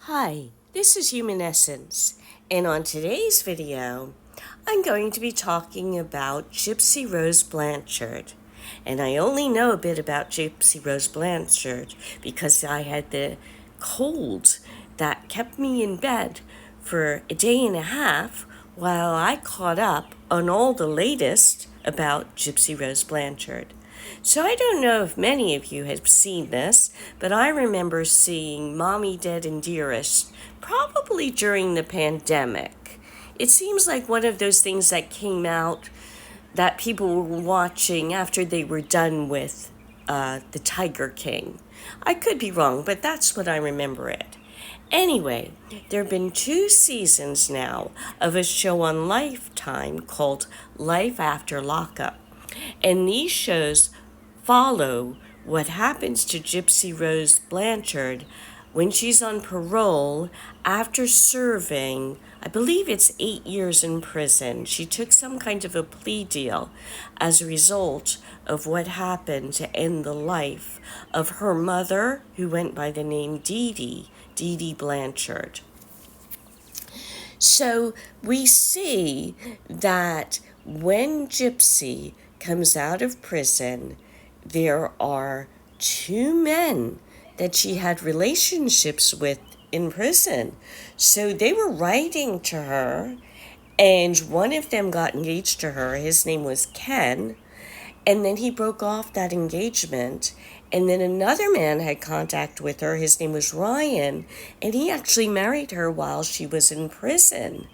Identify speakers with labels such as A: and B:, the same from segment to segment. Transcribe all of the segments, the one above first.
A: Hi, this is Human Essence, and on today's video, I'm going to be talking about Gypsy Rose Blanchard. And I only know a bit about Gypsy Rose Blanchard because I had the cold that kept me in bed for a day and a half while I caught up on all the latest about Gypsy Rose Blanchard. So I don't know if many of you have seen this, but I remember seeing Mommy Dead and Dearest probably during the pandemic. It seems like one of those things that came out that people were watching after they were done with The Tiger King. I could be wrong, but that's what I remember it. Anyway, there have been 2 seasons now of a show on Lifetime called Life After Lockup. And these shows follow what happens to Gypsy Rose Blanchard when she's on parole after serving, I believe it's 8 years in prison. She took some kind of a plea deal as a result of what happened to end the life of her mother, who went by the name Dee Dee Blanchard. So we see that when Gypsy comes out of prison, there are 2 men that she had relationships with in prison. So they were writing to her, and one of them got engaged to her. His name was Ken, and then he broke off that engagement. And then another man had contact with her. His name was Ryan, and he actually married her while she was in prison.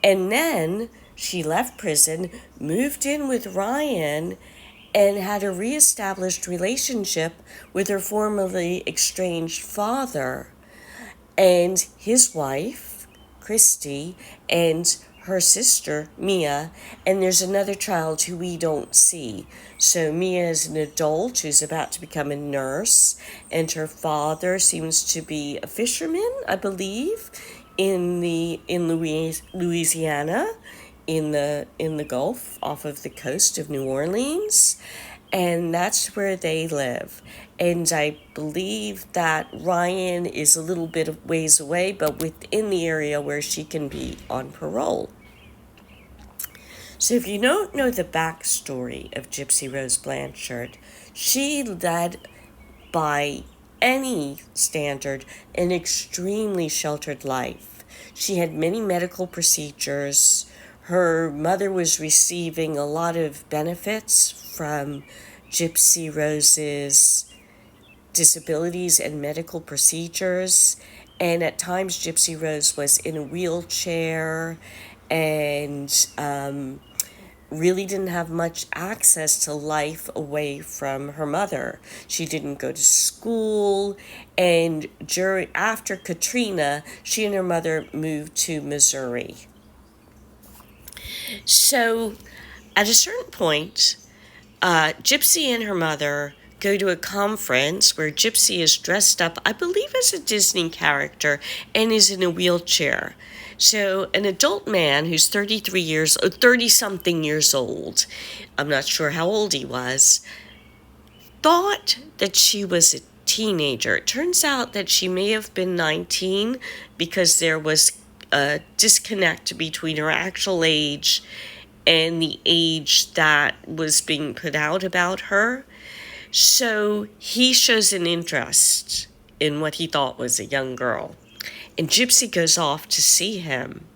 A: And then she left prison, moved in with Ryan, and had a reestablished relationship with her formerly estranged father and his wife, Christy, and her sister, Mia, and there's another child who we don't see. So Mia is an adult who's about to become a nurse, and her father seems to be a fisherman, I believe, in Louisiana, in the Gulf, off of the coast of New Orleans, and that's where they live. And I believe that Ryan is a little bit of ways away, but within the area where she can be on parole. So if you don't know the backstory of Gypsy Rose Blanchard, she led, by any standard, an extremely sheltered life. She had many medical procedures. Her mother was receiving a lot of benefits from Gypsy Rose's disabilities and medical procedures. And at times, Gypsy Rose was in a wheelchair and really didn't have much access to life away from her mother. She didn't go to school, and after Katrina, she and her mother moved to Missouri. So at a certain point, Gypsy and her mother go to a conference where Gypsy is dressed up, I believe, as a Disney character and is in a wheelchair. So an adult man who's 30-something years old, I'm not sure how old he was, thought that she was a teenager. It turns out that she may have been 19 because there was a disconnect between her actual age and the age that was being put out about her. So he shows an interest in what he thought was a young girl. And Gypsy goes off to see him.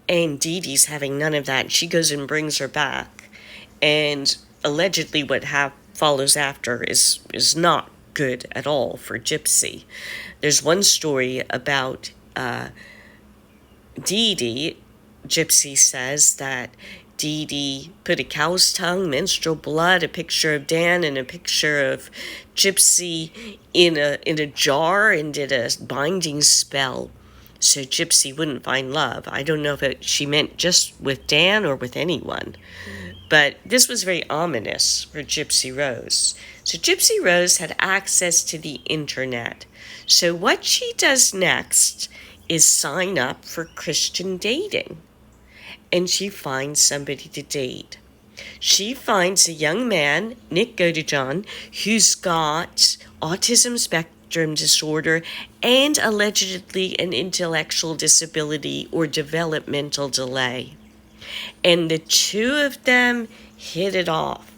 A: And Dee Dee's having none of that. She goes and brings her back. And allegedly what follows after is not good at all for Gypsy. There's one story about Dee Dee. Gypsy says that Dee Dee put a cow's tongue, menstrual blood, a picture of Dan, and a picture of Gypsy in a jar and did a binding spell so Gypsy wouldn't find love. I don't know if she meant just with Dan or with anyone. But this was very ominous for Gypsy Rose. So Gypsy Rose had access to the internet. So what she does next is sign up for Christian dating. And she finds somebody to date. She finds a young man, Nick Godejohn, who's got autism spectrum disorder and allegedly an intellectual disability or developmental delay. And the two of them hit it off.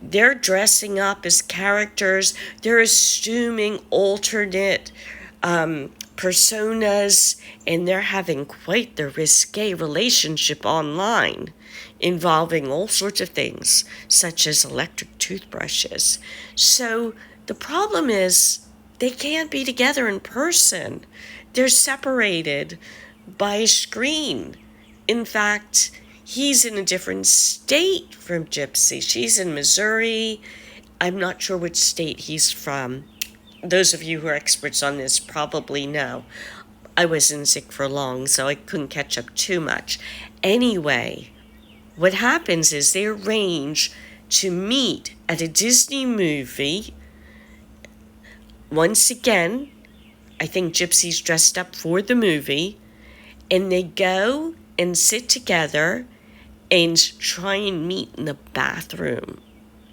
A: They're dressing up as characters. They're assuming alternate personas, and they're having quite the risque relationship online, involving all sorts of things, such as electric toothbrushes. So the problem is they can't be together in person. They're separated by a screen. In fact, he's in a different state from Gypsy. She's in Missouri. I'm not sure which state he's from. Those of you who are experts on this probably know. I wasn't sick for long, so I couldn't catch up too much. Anyway, what happens is they arrange to meet at a Disney movie. Once again, I think Gypsy's dressed up for the movie, and they go and sit together and try and meet in the bathroom,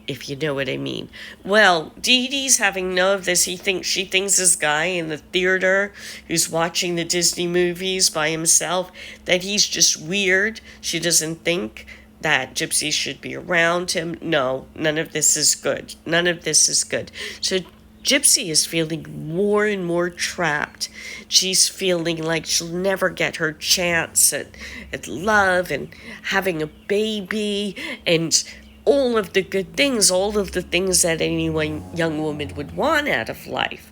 A: if you know what I mean. Well, Dee Dee's having none of this. She thinks this guy in the theater who's watching the Disney movies by himself, that he's just weird. She doesn't think that Gypsy should be around him. No, none of this is good. None of this is good. So Gypsy is feeling more and more trapped. She's feeling like she'll never get her chance at love and having a baby and all of the good things, all of the things that any young woman would want out of life.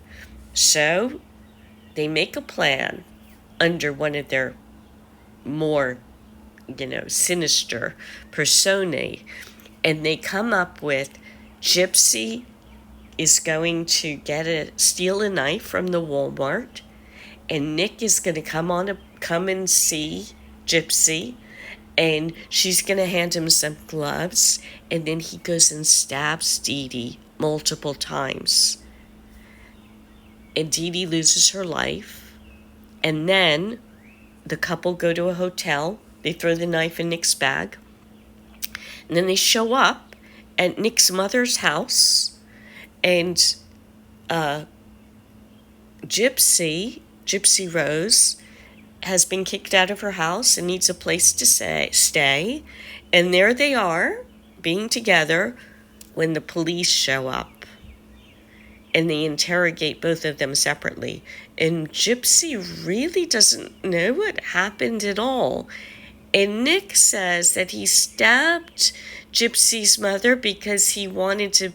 A: So they make a plan under one of their more, sinister personae, and they come up with Gypsy is going to steal a knife from the Walmart, and Nick is going to come and see Gypsy, and she's going to hand him some gloves, and then he goes and stabs Dee Dee multiple times. And Dee Dee loses her life, and then the couple go to a hotel. They throw the knife in Nick's bag, and then they show up at Nick's mother's house, and Gypsy Rose, has been kicked out of her house and needs a place to stay. And there they are, being together, when the police show up. And they interrogate both of them separately. And Gypsy really doesn't know what happened at all. And Nick says that he stabbed Gypsy's mother because he wanted to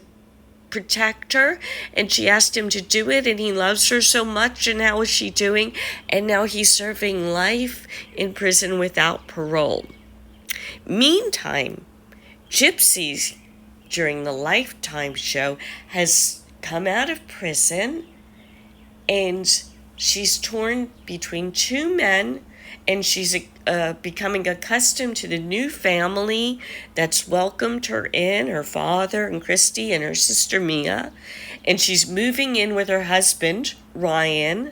A: protect her, and she asked him to do it, and he loves her so much, and how is she doing? And now he's serving life in prison without parole. Meantime, Gypsy, during the Lifetime show, has come out of prison, and she's torn between two men, and she's becoming accustomed to the new family that's welcomed her in, her father and Christy and her sister Mia. And she's moving in with her husband, Ryan.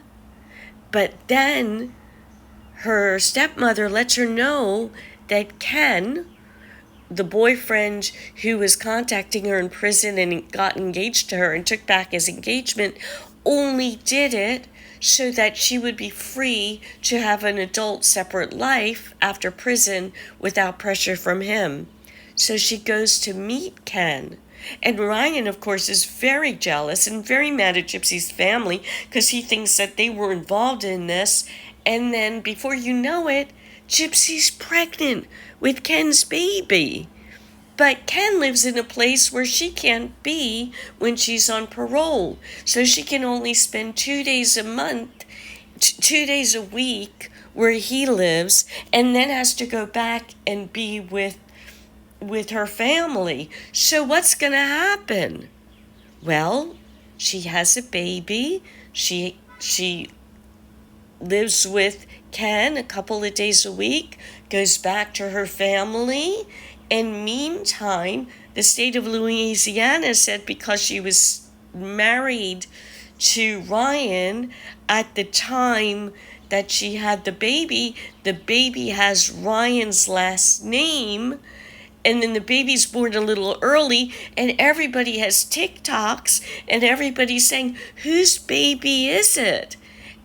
A: But then her stepmother lets her know that Ken, the boyfriend who was contacting her in prison and got engaged to her and took back his engagement, only did it so that she would be free to have an adult separate life after prison without pressure from him. So she goes to meet Ken. And Ryan, of course, is very jealous and very mad at Gypsy's family because he thinks that they were involved in this. And then before you know it, Gypsy's pregnant with Ken's baby. But Ken lives in a place where she can't be when she's on parole. So she can only spend 2 days a month, 2 days a week where he lives, and then has to go back and be with her family. So what's going to happen? Well, she has a baby. She lives with Ken a couple of days a week, goes back to her family. And meantime, the state of Louisiana said because she was married to Ryan at the time that she had the baby has Ryan's last name, and then the baby's born a little early, and everybody has TikToks, and everybody's saying, whose baby is it?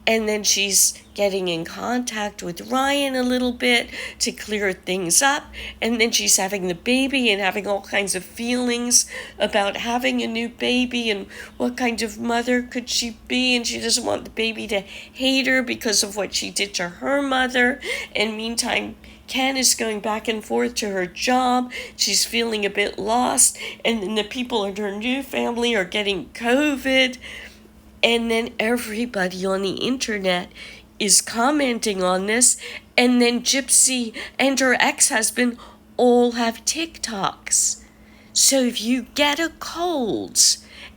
A: And then she's getting in contact with Ryan a little bit to clear things up. And then she's having the baby and having all kinds of feelings about having a new baby and what kind of mother could she be. And she doesn't want the baby to hate her because of what she did to her mother. And meantime, Ken is going back and forth to her job. She's feeling a bit lost. And then the people in her new family are getting COVID. And then everybody on the internet is commenting on this. And then Gypsy and her ex-husband all have TikToks. So if you get a cold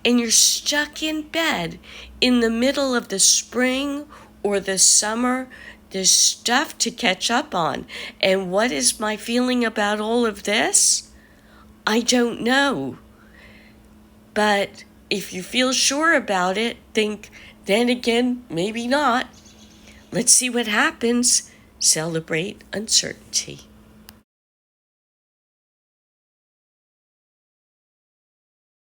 A: and you're stuck in bed in the middle of the spring or the summer, there's stuff to catch up on. And what is my feeling about all of this? I don't know. But if you feel sure about it, think, then again, maybe not. Let's see what happens. Celebrate uncertainty.